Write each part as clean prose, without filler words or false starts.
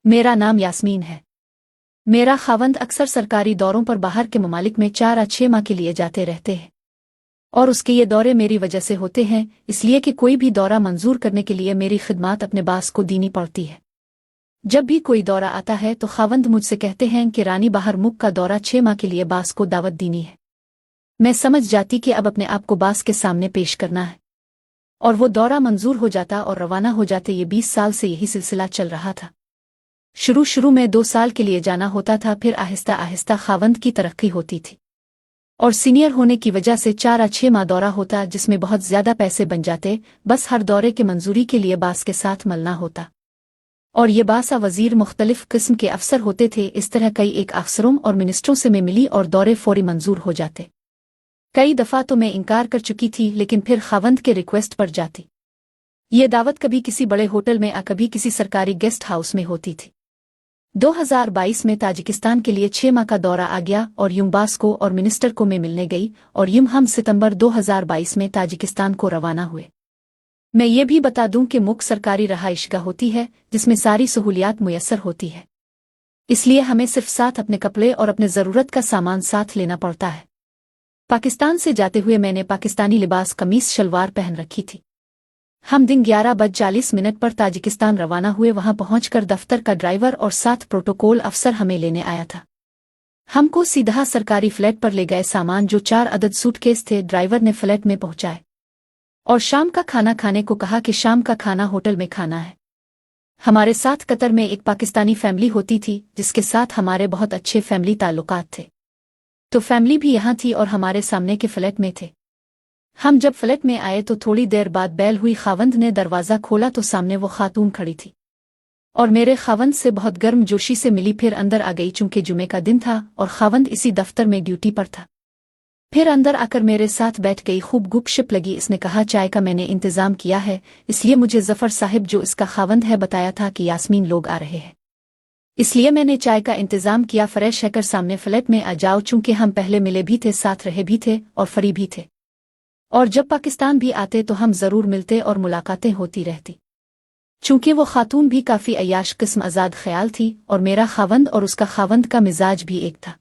मेरा नाम यास्मीन है। मेरा खावंद अक्सर सरकारी दौरों पर बाहर के ममालिक में 4 या 6 माह के लिए जाते रहते हैं और उसके ये दौरे मेरी वजह से होते हैं, इसलिए कि कोई भी दौरा मंजूर करने के लिए मेरी खिदमात अपने बास को देनी पड़ती है। जब भी कोई दौरा आता है तो खावंद मुझसे कहते हैं कि रानी बाहर मुल्क का दौरा 6 माह के लिए बास को दावत देनी है। मैं समझ जाती कि अब अपने आप को बास के सामने पेश करना है और वो दौरा मंजूर हो जाता और रवाना हो जाते। ये 20 साल से यही सिलसिला चल रहा था। शुरू में 2 साल के लिए जाना होता था, फिर आहिस्ता आहिस्ता खावंद की तरक्की होती थी और सीनियर होने की वजह से 4 या 6 माह दौरा होता, जिसमें बहुत ज्यादा पैसे बन जाते। बस हर दौरे के मंजूरी के लिए बास के साथ मलना होता और ये बासा वजीर मुख्तलिफ किस्म के अफसर होते थे। इस तरह कई एक अफसरों और मिनिस्टरों से मैं मिली और दौरे फौरी मंजूर हो जाते। कई दफ़ा तो मैं इनकार कर चुकी थी, लेकिन फिर खावंद के रिक्वेस्ट पर जाती। ये दावत कभी किसी बड़े होटल में या कभी किसी सरकारी गेस्ट हाउस में होती थी। 2022 में ताजिकिस्तान के लिए 6 माह का दौरा आ गया और यूं बास को और मिनिस्टर को मैं मिलने गई और यूं हम सितंबर 2022 में ताजिकिस्तान को रवाना हुए। मैं ये भी बता दूं कि मुख्य सरकारी रहाइशगाह होती है जिसमें सारी सहूलियात मुयस्सर होती है, इसलिए हमें सिर्फ साथ अपने कपड़े और अपने ज़रूरत का सामान साथ लेना पड़ता है। पाकिस्तान से जाते हुए मैंने पाकिस्तानी लिबास कमीज शलवार पहन रखी थी। हम दिन 11:40 पर ताजिकिस्तान रवाना हुए। वहां पहुंचकर दफ्तर का ड्राइवर और साथ प्रोटोकॉल अफसर हमें लेने आया था। हमको सीधा सरकारी फ्लैट पर ले गए। सामान जो 4 अदद सूटकेस थे ड्राइवर ने फ्लैट में पहुंचाए और शाम का खाना खाने को कहा कि शाम का खाना होटल में खाना है। हमारे साथ कतर में एक पाकिस्तानी फैमिली होती थी जिसके साथ हमारे बहुत अच्छे फैमिली ताल्लुकात थे, तो फैमिली भी यहाँ थी और हमारे सामने के फ्लैट में थे। हम जब फ्लैट में आए तो थोड़ी देर बाद बैल हुई। खावंद ने दरवाज़ा खोला तो सामने वो खातून खड़ी थी और मेरे खावंद से बहुत गर्म जोशी से मिली। फिर अंदर आ गई चूंकि जुमे का दिन था और खावंद इसी दफ्तर में ड्यूटी पर था। फिर अंदर आकर मेरे साथ बैठ गई। खूब गुपशप लगी। इसने कहा चाय का मैंने इंतज़ाम किया है, इसलिए मुझे जफ़र साहिब जो इसका खावंद है बताया था कि यास्मीन लोग आ रहे हैं, इसलिए मैंने चाय का इंतज़ाम किया। फ्रेश है कर सामने फ्लैट में आ जाओ, चूंकि हम पहले मिले भी थे, साथ रहे भी थे और फ्री भी थे और जब पाकिस्तान भी आते तो हम ज़रूर मिलते और मुलाकातें होती रहती। चूंकि वो खातून भी काफ़ी अय्याश किस्म आज़ाद ख्याल थी और मेरा खावंद और उसका खावंद का मिजाज भी एक था।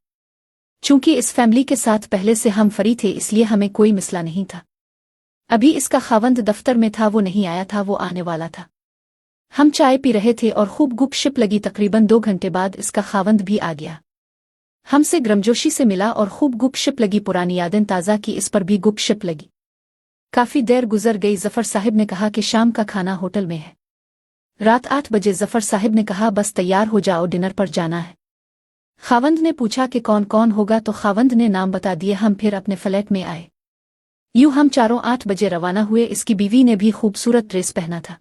चूंकि इस फैमिली के साथ पहले से हम फ्री थे, इसलिए हमें कोई मसला नहीं था। अभी इसका खावंद दफ्तर में था, वो नहीं आया था, वो आने वाला था। हम चाय पी रहे थे और खूब गुपशप लगी। तकरीबन 2 घंटे बाद इसका खावंद भी आ गया। हमसे गर्मजोशी से मिला और खूब गुपशप लगी। पुरानी यादें ताज़ा की, इस पर भी गुपशप लगी। काफ़ी देर गुजर गई। जफ़र साहिब ने कहा कि शाम का खाना होटल में है। रात 8 बजे जफ़र साहिब ने कहा बस तैयार हो जाओ, डिनर पर जाना है। खावंद ने पूछा कि कौन कौन होगा, तो खावंद ने नाम बता दिए। हम फिर अपने फ्लैट में आए। यूं हम चारों 8 बजे रवाना हुए। इसकी बीवी ने भी खूबसूरत ड्रेस पहना था।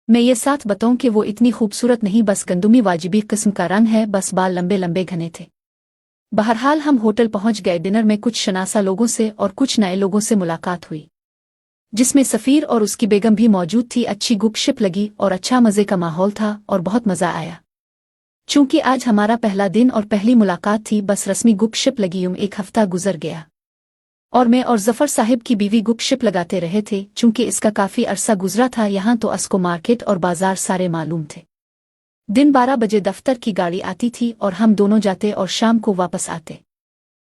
मैं ये साथ बताऊं कि वो इतनी खूबसूरत नहीं, बस गंदुमी वाजिबी किस्म का रंग है, बस बाल लंबे लंबे घने थे। बहरहाल हम होटल पहुंच गए। डिनर में कुछ शनासा लोगों से और कुछ नए लोगों से मुलाकात हुई, जिसमें सफ़ीर और उसकी बेगम भी मौजूद थी। अच्छी गुपशप लगी और अच्छा मज़े का माहौल था और बहुत मज़ा आया। चूंकि आज हमारा पहला दिन और पहली मुलाकात थी, बस रस्मी गुपशप लगी। एक हफ्ता गुजर गया और मैं और जफ़र साहिब की बीवी गुपशप लगाते रहे थे। चूंकि इसका काफ़ी अरसा गुजरा था यहाँ, तो अस्को मार्केट और बाजार सारे मालूम थे। दिन 12 बजे दफ्तर की गाड़ी आती थी और हम दोनों जाते और शाम को वापस आते।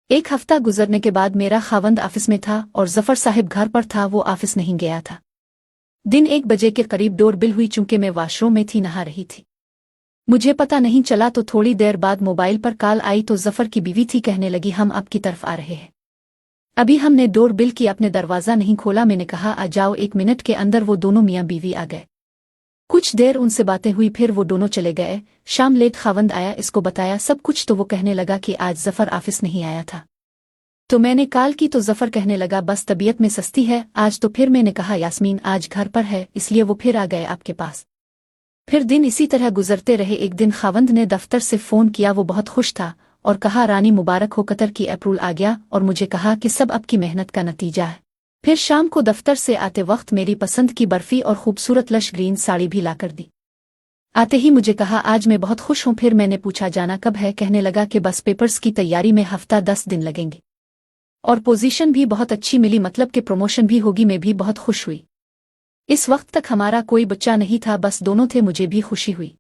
1 हफ्ता गुजरने के बाद मेरा खावंद ऑफिस में था और जफ़र साहिब घर पर था, वो ऑफिस नहीं गया था। दिन 1 बजे के करीब डोर बिल हुई। चूंकि मैं वॉशरूम में थी, नहा रही थी, मुझे पता नहीं चला। तो थोड़ी देर बाद मोबाइल पर कॉल आई तो जफ़र की बीवी थी, कहने लगी हम आपकी तरफ आ रहे हैं। अभी हमने डोर बिल की, अपने दरवाज़ा नहीं खोला। मैंने कहा आ जाओ। 1 मिनट के अंदर वो दोनों मियाँ बीवी आ गए। कुछ देर उनसे बातें हुई, फिर वो दोनों चले गए। शाम लेट खावंद आया, इसको बताया सब कुछ, तो वो कहने लगा कि आज जफ़र ऑफिस नहीं आया था। तो मैंने कॉल की तो जफ़र कहने लगा बस तबीयत में सस्ती है आज। तो फिर मैंने कहा यास्मीन आज घर पर है, इसलिए वो फिर आ गए आपके पास। फिर दिन इसी तरह गुजरते रहे। एक दिन खावंद ने दफ्तर से फ़ोन किया। वो बहुत खुश था और कहा रानी मुबारक हो, कतर की अप्रूवल आ गया, और मुझे कहा कि सब आपकी मेहनत का नतीजा है। फिर शाम को दफ्तर से आते वक्त मेरी पसंद की बर्फ़ी और खूबसूरत लश ग्रीन साड़ी भी लाकर दी। आते ही मुझे कहा आज मैं बहुत खुश हूँ। फिर मैंने पूछा जाना कब है, कहने लगा कि बस पेपर्स की तैयारी में हफ्ता 10 दिन लगेंगे और पोजीशन भी बहुत अच्छी मिली, मतलब कि प्रमोशन भी होगी। मैं भी बहुत खुश हुई। इस वक्त तक हमारा कोई बच्चा नहीं था, बस दोनों थे, मुझे भी खुशी हुई।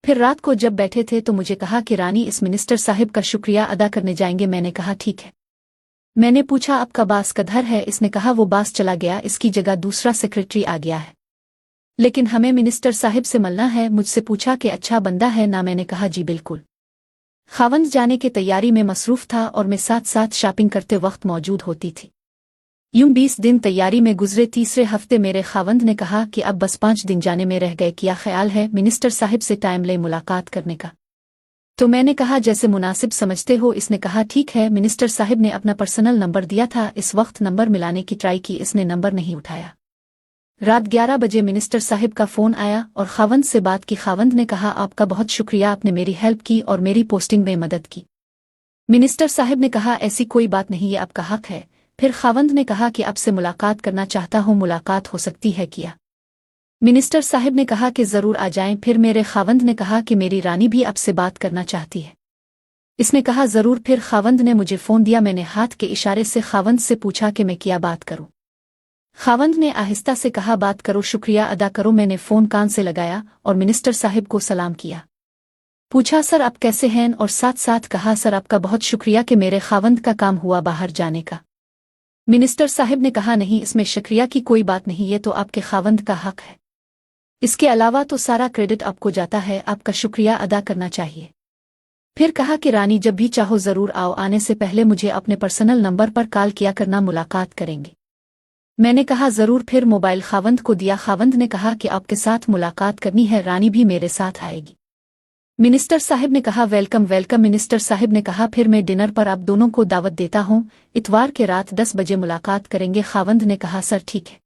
फिर रात को जब बैठे थे तो मुझे कहा कि रानी इस मिनिस्टर साहिब का शुक्रिया अदा करने जाएंगे। मैंने कहा ठीक है। मैंने पूछा आपका बास कधर है? इसने कहा वो बास चला गया, इसकी जगह दूसरा सेक्रेटरी आ गया है, लेकिन हमें मिनिस्टर साहिब से मिलना है। मुझसे पूछा कि अच्छा बंदा है ना? मैंने कहा जी बिल्कुल। खावंद जाने की तैयारी में मसरूफ था और मैं साथ साथ शॉपिंग करते वक्त मौजूद होती थी। यूं 20 दिन तैयारी में गुजरे। तीसरे हफ्ते मेरे खावंद ने कहा कि अब बस 5 दिन जाने में रह गए, क्या ख्याल है मिनिस्टर साहिब से टाइम ले मुलाकात करने का? तो मैंने कहा जैसे मुनासिब समझते हो। इसने कहा ठीक है। मिनिस्टर साहिब ने अपना पर्सनल नंबर दिया था। इस वक्त नंबर मिलाने की ट्राई की, इसने नंबर नहीं उठाया। रात 11 बजे मिनिस्टर साहिब का फ़ोन आया और खावंद से बात की। खावंद ने कहा आपका बहुत शुक्रिया, आपने मेरी हेल्प की और मेरी पोस्टिंग में मदद की। मिनिस्टर साहिब ने कहा ऐसी कोई बात नहीं, ये आपका हक है। फिर खावंद ने कहा कि आपसे मुलाकात करना चाहता हूँ, मुलाकात हो सकती है क्या? मिनिस्टर साहिब ने कहा कि ज़रूर आ जाएं। फिर मेरे खावंद ने कहा कि मेरी रानी भी आपसे बात करना चाहती है। इसने कहा ज़रूर। फिर खावंद ने मुझे फ़ोन दिया। मैंने हाथ के इशारे से खावंद से पूछा कि मैं क्या बात करूं। खावंद ने आहिस्ता से कहा बात करो, शुक्रिया अदा करो। मैंने फ़ोन कान से लगाया और मिनिस्टर साहिब को सलाम किया। पूछा सर आप कैसे हैं, और साथ साथ कहा सर आपका बहुत शुक्रिया कि मेरे खावंद का काम हुआ बाहर जाने का। मिनिस्टर साहिब ने कहा नहीं, इसमें शुक्रिया की कोई बात नहीं, ये तो आपके खावंद का हक है। इसके अलावा तो सारा क्रेडिट आपको जाता है, आपका शुक्रिया अदा करना चाहिए। फिर कहा कि रानी जब भी चाहो ज़रूर आओ, आने से पहले मुझे अपने पर्सनल नंबर पर कॉल किया करना, मुलाकात करेंगे। मैंने कहा ज़रूर। फिर मोबाइल खावंद को दिया। खावंद ने कहा कि आपके साथ मुलाकात करनी है, रानी भी मेरे साथ आएगी। मिनिस्टर साहिब ने कहा वेलकम वेलकम। मिनिस्टर साहिब ने कहा फिर मैं डिनर पर आप दोनों को दावत देता हूँ, इतवार के रात 10 बजे मुलाकात करेंगे। खावंद ने कहा सर ठीक है।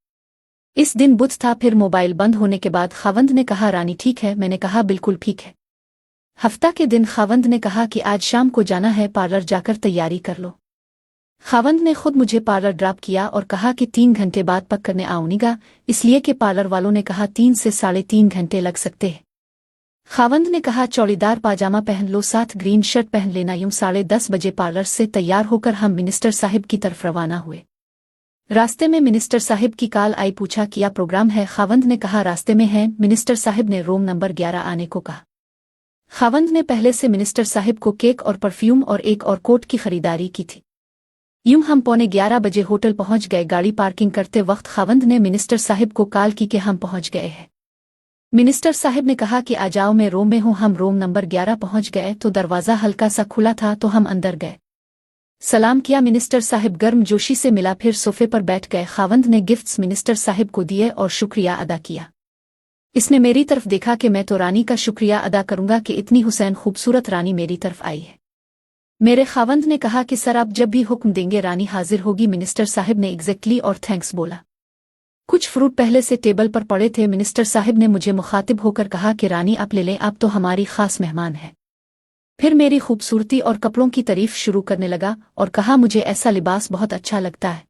इस दिन बुध था। फिर मोबाइल बंद होने के बाद खावंद ने कहा रानी ठीक है? मैंने कहा बिल्कुल ठीक है। हफ्ता के दिन खावंद ने कहा कि आज शाम को जाना है, पार्लर जाकर तैयारी कर लो। खावंद ने खुद मुझे पार्लर ड्रॉप किया और कहा कि 3 घंटे बाद पक करने आऊंगा, इसलिए कि पार्लर वालों ने कहा 3 से 3.5 घंटे लग सकते हैं। खावंद ने कहा चौड़ीदार पाजामा पहन लो, साथ ग्रीन शर्ट पहन लेना। यूं 10:30 बजे पार्लर से तैयार होकर हम मिनिस्टर साहिब की तरफ रवाना हुए। रास्ते में मिनिस्टर साहिब की कॉल आई। पूछा क्या प्रोग्राम है? खावंद ने कहा रास्ते में है। मिनिस्टर साहिब ने रूम नंबर 11 आने को कहा। खावंद ने पहले से मिनिस्टर साहिब को केक और परफ्यूम और एक और कोट की खरीदारी की थी। यूं हम 11:15 बजे होटल पहुंच गए। गाड़ी पार्किंग करते वक्त खावंद ने मिनिस्टर साहिब को कॉल की कि हम पहुंच गए हैं। मिनिस्टर साहिब ने कहा कि आ जाओ, मैं रूम में हूं। हम रूम नंबर 11 पहुंच गए तो दरवाज़ा हल्का सा खुला था, तो हम अंदर गए, सलाम किया। मिनिस्टर साहिब गर्म जोशी से मिला, फिर सोफे पर बैठ गए। खावंद ने गिफ्ट्स मिनिस्टर साहिब को दिए और शुक्रिया अदा किया। इसने मेरी तरफ देखा कि मैं तो रानी का शुक्रिया अदा करूंगा कि इतनी हुसैन खूबसूरत रानी मेरी तरफ आई है। मेरे खावंद ने कहा कि सर आप जब भी हुक्म देंगे रानी हाजिर होगी। मिनिस्टर साहिब ने एग्जैक्टली और थैंक्स बोला। कुछ फ्रूट पहले से टेबल पर पड़े थे। मिनिस्टर साहिब ने मुझे मुखातिब होकर कहा कि रानी आप ले लें, आप तो हमारी खास मेहमान हैं। फिर मेरी खूबसूरती और कपड़ों की तारीफ शुरू करने लगा और कहा मुझे ऐसा लिबास बहुत अच्छा लगता है।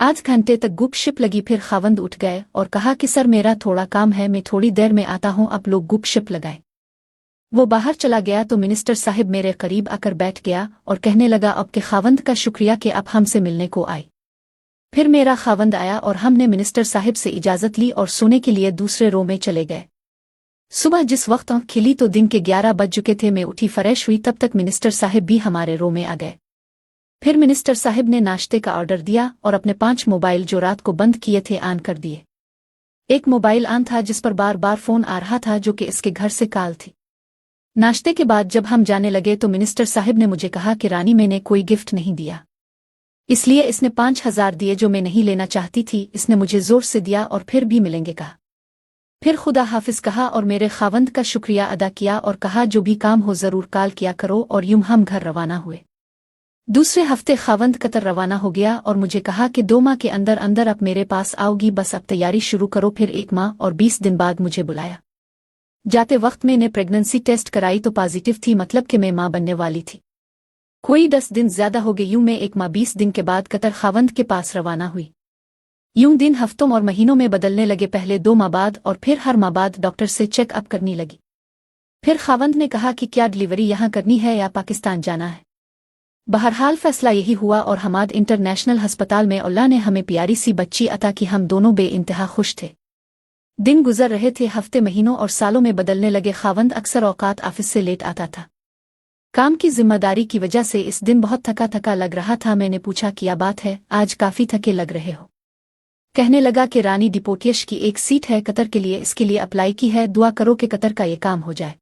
आध घंटे तक गुपशप लगी। फिर खावंद उठ गए और कहा कि सर मेरा थोड़ा काम है, मैं थोड़ी देर में आता हूँ, आप लोग गुपशप लगाएं। वो बाहर चला गया तो मिनिस्टर साहिब मेरे करीब आकर बैठ गया और कहने लगा आपके खावंद का शुक्रिया कि आप हमसे मिलने को आए। फिर मेरा खावंद आया और हमने मिनिस्टर साहिब से इजाज़त ली और सोने के लिए दूसरे रो में चले गए। सुबह जिस वक्त आँख खिली तो दिन के 11 बज चुके थे। मैं उठी, फ्रेश हुई, तब तक मिनिस्टर साहिब भी हमारे रो में आ गए। फिर मिनिस्टर साहिब ने नाश्ते का ऑर्डर दिया और अपने 5 मोबाइल जो रात को बंद किए थे ऑन कर दिए। एक मोबाइल ऑन था जिस पर बार बार फ़ोन आ रहा था, जो कि इसके घर से कॉल थी। नाश्ते के बाद जब हम जाने लगे तो मिनिस्टर साहिब ने मुझे कहा कि रानी मैंने कोई गिफ्ट नहीं दिया, इसलिए इसने 5,000 दिए जो मैं नहीं लेना चाहती थी। इसने मुझे जोर से दिया और फिर भी मिलेंगे कहा। फिर खुदा हाफिज कहा और मेरे खावंद का शुक्रिया अदा किया और कहा जो भी काम हो ज़रूर कॉल किया करो। और यूं हम घर रवाना हुए। दूसरे हफ्ते खावंद कतर रवाना हो गया और मुझे कहा कि 2 माह के अंदर अंदर अब मेरे पास आओगी, बस अब तैयारी शुरू करो। फिर 1 माह और 20 दिन बाद मुझे बुलाया। जाते वक्त मैंने प्रेगनेंसी टेस्ट कराई तो पॉजिटिव थी, मतलब कि मैं मां बनने वाली थी। कोई 10 दिन ज्यादा हो गए। यूं मैं 1 माह 20 दिन के बाद कतर खावंद के पास रवाना हुई। यूं दिन हफ्तों और महीनों में बदलने लगे, पहले 2 माह बाद और फिर हर माह बाद डॉक्टर से चेकअप करनी लगी। फिर खावंद ने कहा कि क्या डिलीवरी यहाँ करनी है या पाकिस्तान जाना है। बहरहाल फैसला यही हुआ और हमाद इंटरनेशनल अस्पताल में अल्लाह ने हमें प्यारी सी बच्ची अता की। हम दोनों बेइंतहा खुश थे। दिन गुजर रहे थे, हफ्ते महीनों और सालों में बदलने लगे। खावंद अक्सर औकात ऑफिस से लेट आता था। काम की जिम्मेदारी की वजह से इस दिन बहुत थका थका लग रहा था। मैंने पूछा, क्या बात है, आज काफी थके लग रहे हो? कहने लगा कि रानी डिपोटियश की एक सीट है कतर के लिए, इसके लिए अप्लाई की है, दुआ करो कि कतर का ये काम हो जाए,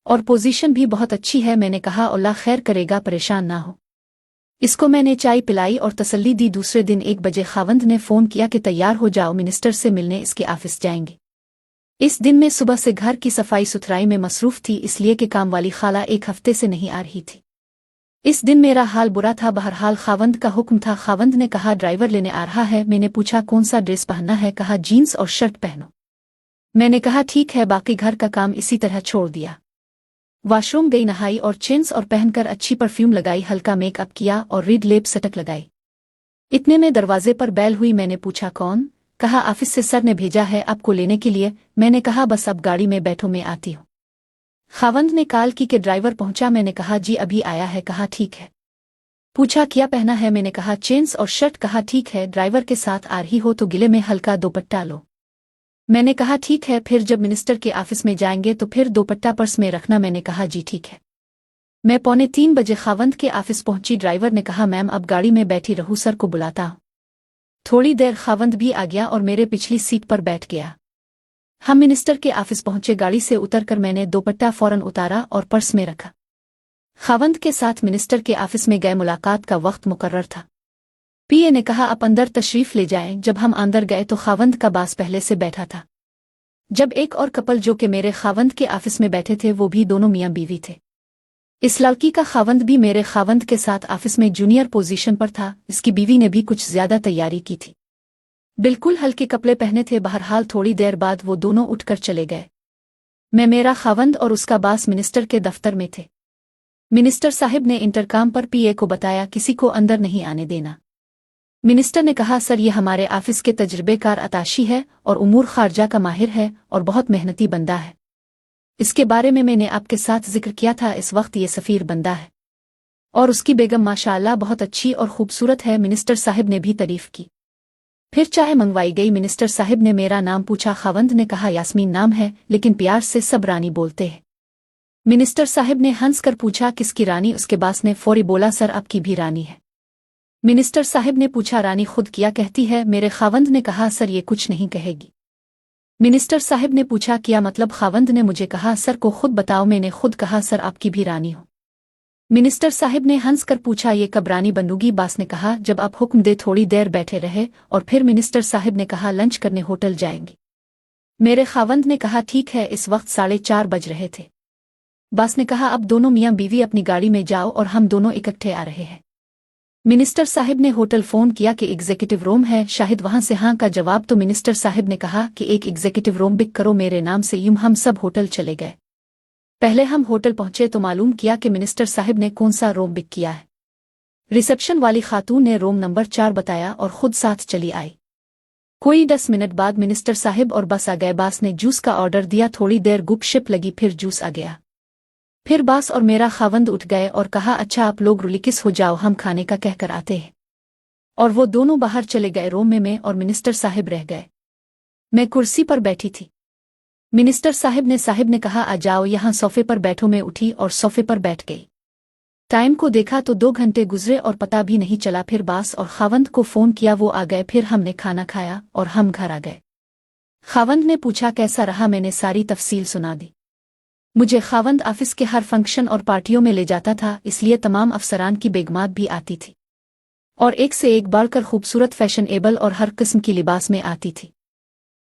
और पोजीशन भी बहुत अच्छी है। मैंने कहा, अल्लाह खैर करेगा, परेशान ना हो। इसको मैंने चाय पिलाई और तसल्ली दी। दूसरे दिन 1 बजे खावंद ने फोन किया कि तैयार हो जाओ, मिनिस्टर से मिलने इसके ऑफिस जाएंगे। इस दिन मैं सुबह से घर की सफाई सुथराई में मसरूफ थी, इसलिए कि काम वाली खाला 1 हफ्ते से नहीं आ रही थी। इस दिन मेरा हाल बुरा था। बहरहाल खावंद का हुक्म था। खावंद ने कहा, ड्राइवर लेने आ रहा है। मैंने पूछा, कौन सा ड्रेस पहनना है? कहा, जीन्स और शर्ट पहनो। मैंने कहा, ठीक है। बाकी घर का काम इसी तरह छोड़ दिया। वॉशरूम गई, नहाई और जीन्स और पहनकर अच्छी परफ्यूम लगाई, हल्का मेकअप किया और रेड लिपस्टिक लगाई। इतने में दरवाजे पर बेल हुई। मैंने पूछा, कौन? कहा, ऑफिस से सर ने भेजा है आपको लेने के लिए। मैंने कहा, बस अब गाड़ी में बैठो, मैं आती हूँ। खावंद ने कॉल की कि ड्राइवर पहुंचा। मैंने कहा, जी अभी आया है। कहा, ठीक है। पूछा, क्या पहना है? मैंने कहा, जीन्स और शर्ट। कहा, ठीक है। ड्राइवर के साथ आ रही हो तो गिले में हल्का दोपट्टा लो। मैंने कहा, ठीक है। फिर जब मिनिस्टर के ऑफिस में जाएंगे तो फिर दोपट्टा पर्स में रखना। मैंने कहा, जी ठीक है। मैं 2:45 बजे खावंद के ऑफिस पहुंची। ड्राइवर ने कहा, मैम अब गाड़ी में बैठी रहूं, सर को बुलाता हूं। थोड़ी देर खावंद भी आ गया और मेरे पिछली सीट पर बैठ गया। हम मिनिस्टर के ऑफिस पहुंचे। गाड़ी से उतरकर मैंने दोपट्टा फौरन उतारा और पर्स में रखा। खावंद के साथ मिनिस्टर के ऑफिस में गए। मुलाकात का वक्त मुकर्रर था। पीए ने कहा, आप अंदर तशरीफ ले जाएं। जब हम अंदर गए तो खावंद का बास पहले से बैठा था। जब एक और कपल जो कि मेरे खावंद के ऑफिस में बैठे थे, वो भी दोनों मियां बीवी थे। इस लड़की का खावंद भी मेरे खावंद के साथ ऑफिस में जूनियर पोजीशन पर था। इसकी बीवी ने भी कुछ ज्यादा तैयारी की थी, बिल्कुल हल्के कपड़े पहने थे। बहरहाल थोड़ी देर बाद वो दोनों उठकर चले गए। मैं, मेरा खावंद और उसका बास मिनिस्टर के दफ्तर में थे। मिनिस्टर साहिब ने इंटरकॉम पर पीए को बताया, किसी को अंदर नहीं आने देना। मिनिस्टर ने कहा, सर ये हमारे ऑफिस के तजुर्बेकार अताशी है और उमूर खारजा का माहिर है और बहुत मेहनती बंदा है। इसके बारे में मैंने आपके साथ जिक्र किया था। इस वक्त ये सफीर बंदा है और उसकी बेगम माशाअल्लाह बहुत अच्छी और खूबसूरत है। मिनिस्टर साहिब ने भी तारीफ की। फिर चाय मंगवाई गई। मिनिस्टर साहिब ने मेरा नाम पूछा। खावंद ने कहा, यास्मीन नाम है, लेकिन प्यार से सब रानी बोलते हैं। मिनिस्टर साहिब ने हंसकर पूछा, किसकी रानी? उसके बास ने फौरी बोला, सर आपकी भी रानी है। मिनिस्टर साहिब ने पूछा, रानी खुद क्या कहती है? मेरे खावंद ने कहा, सर ये कुछ नहीं कहेगी। मिनिस्टर साहिब ने पूछा, क्या मतलब? खावंद ने मुझे कहा, सर को खुद बताओ। मैंने खुद कहा, सर आपकी भी रानी हो। मिनिस्टर साहिब ने हंसकर पूछा, ये कब रानी बनूंगी? बास ने कहा, जब आप हुक्म दे। थोड़ी देर बैठे रहे और फिर मिनिस्टर साहिब ने कहा, लंच करने होटल जाएंगे। मेरे खावंद ने कहा, ठीक है। इस वक्त 4:30 बज रहे थे। बास ने कहा, अब दोनों मियां बीवी अपनी गाड़ी में जाओ और हम दोनों इकट्ठे आ रहे हैं। मिनिस्टर साहिब ने होटल फोन किया कि एग्जीक्यूटिव रूम है। शाहिद वहां से हाँ का जवाब तो मिनिस्टर साहिब ने कहा कि एक एग्जीक्यूटिव रूम बुक करो मेरे नाम से। यूं हम सब होटल चले गए। पहले हम होटल पहुंचे तो मालूम किया कि मिनिस्टर साहिब ने कौन सा रूम बुक किया है। रिसेप्शन वाली खातून ने रूम नंबर 4 बताया और खुद साथ चली आई। कोई 10 मिनट बाद मिनिस्टर साहिब और बस आ गए। बास ने जूस का ऑर्डर दिया। थोड़ी देर गुपशप लगी, फिर जूस आ गया। फिर बास और मेरा खावंद उठ गए और कहा, अच्छा आप लोग रिलैक्स हो जाओ, हम खाने का कहकर आते हैं। और वो दोनों बाहर चले गए। रूम में मैं और मिनिस्टर साहिब रह गए। मैं कुर्सी पर बैठी थी। मिनिस्टर साहिब ने कहा, आ जाओ यहाँ सोफे पर बैठो। मैं उठी और सोफे पर बैठ गई। टाइम को देखा तो 2 घंटे गुजरे और पता भी नहीं चला। फिर बास और खावंद को फोन किया, वो आ गए। फिर हमने खाना खाया और हम घर आ गए। खावंद ने पूछा, कैसा रहा? मैंने सारी तफसील सुना दी। मुझे खावंद ऑफिस के हर फंक्शन और पार्टियों में ले जाता था, इसलिए तमाम अफसरान की बेगमात भी आती थी और एक से एक बढ़कर खूबसूरत, फैशनेबल और हर किस्म की लिबास में आती थी।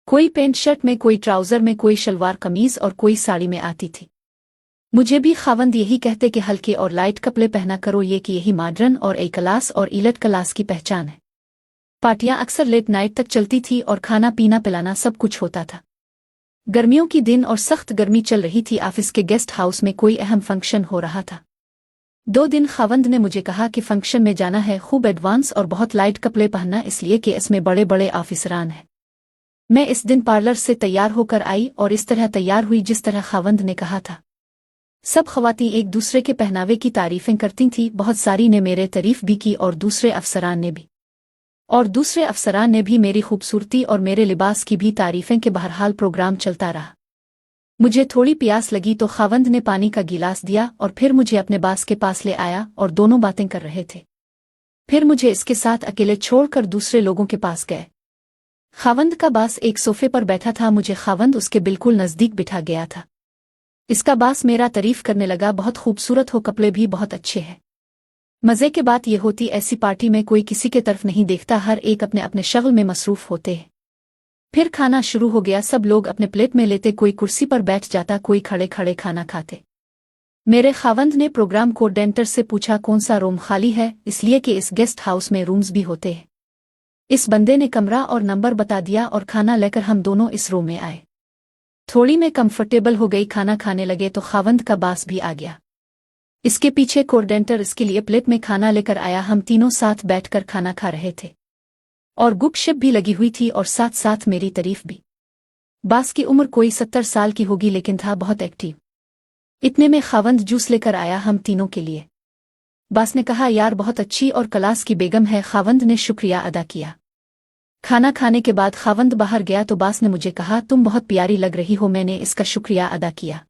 कोई पेंट शर्ट में, कोई ट्राउजर में, कोई शलवार कमीज और कोई साड़ी में आती थी। मुझे भी खावंद यही कहते कि हल्के और लाइट कपड़े पहना करो, ये कि यही मॉडर्न और ए क्लास और इलट क्लास की पहचान है। पार्टियां अक्सर लेट नाइट तक चलती थी और खाना पीना पिलाना सब कुछ होता था। गर्मियों की दिन और सख्त गर्मी चल रही थी। ऑफिस के गेस्ट हाउस में कोई अहम फंक्शन हो रहा था। 2 दिन खावंद ने मुझे कहा कि फंक्शन में जाना है, खूब एडवांस और बहुत लाइट कपड़े पहनना, इसलिए कि इसमें बड़े बड़े ऑफिसरान हैं। मैं इस दिन पार्लर से तैयार होकर आई और इस तरह तैयार हुई जिस तरह खावंद ने कहा था। सब ख्वातीन एक दूसरे के पहनावे की तारीफें करती थीं। बहुत सारी ने मेरे तारीफ भी की और दूसरे अफसरान ने भी। और दूसरे अफसरान ने भी मेरी खूबसूरती और मेरे लिबास की भी तारीफें के बहरहाल प्रोग्राम चलता रहा। मुझे थोड़ी प्यास लगी तो खावंद ने पानी का गिलास दिया और फिर मुझे अपने बास के पास ले आया और दोनों बातें कर रहे थे। फिर मुझे इसके साथ अकेले छोड़कर दूसरे लोगों के पास गए। खावंद का बास एक सोफे पर बैठा था। मुझे खावंद उसके बिल्कुल नजदीक बिठा गया था। इसका बास मेरा तारीफ करने लगा, बहुत खूबसूरत हो, कपड़े भी बहुत अच्छे हैं। मजे की बात यह होती ऐसी पार्टी में कोई किसी के तरफ नहीं देखता, हर एक अपने अपने शगल में मसरूफ होते हैं। फिर खाना शुरू हो गया। सब लोग अपने प्लेट में लेते, कोई कुर्सी पर बैठ जाता, कोई खड़े खड़े खाना खाते। मेरे खावंद ने प्रोग्राम कोऑर्डिनेटर से पूछा कौन सा रूम खाली है, इसलिए कि इस गेस्ट हाउस में रूम्स भी होते हैं। इस बंदे ने कमरा और नंबर बता दिया और खाना लेकर हम दोनों इस रूम में आए। थोड़ी मैं कंफर्टेबल हो गई, खाना खाने लगे तो खावंद का बास भी आ गया। इसके पीछे कोऑर्डिनेटर इसके लिए प्लेट में खाना लेकर आया। हम तीनों साथ बैठकर खाना खा रहे थे और गुपशप भी लगी हुई थी और साथ साथ मेरी तारीफ भी। बास की उम्र कोई 70 साल की होगी, लेकिन था बहुत एक्टिव। इतने में खावंद जूस लेकर आया हम तीनों के लिए। बास ने कहा, यार बहुत अच्छी और क्लास की बेगम है। खावंद ने शुक्रिया अदा किया। खाना खाने के बाद खावंद बाहर गया तो बास ने मुझे कहा, तुम बहुत प्यारी लग रही हो। मैंने इसका शुक्रिया अदा किया।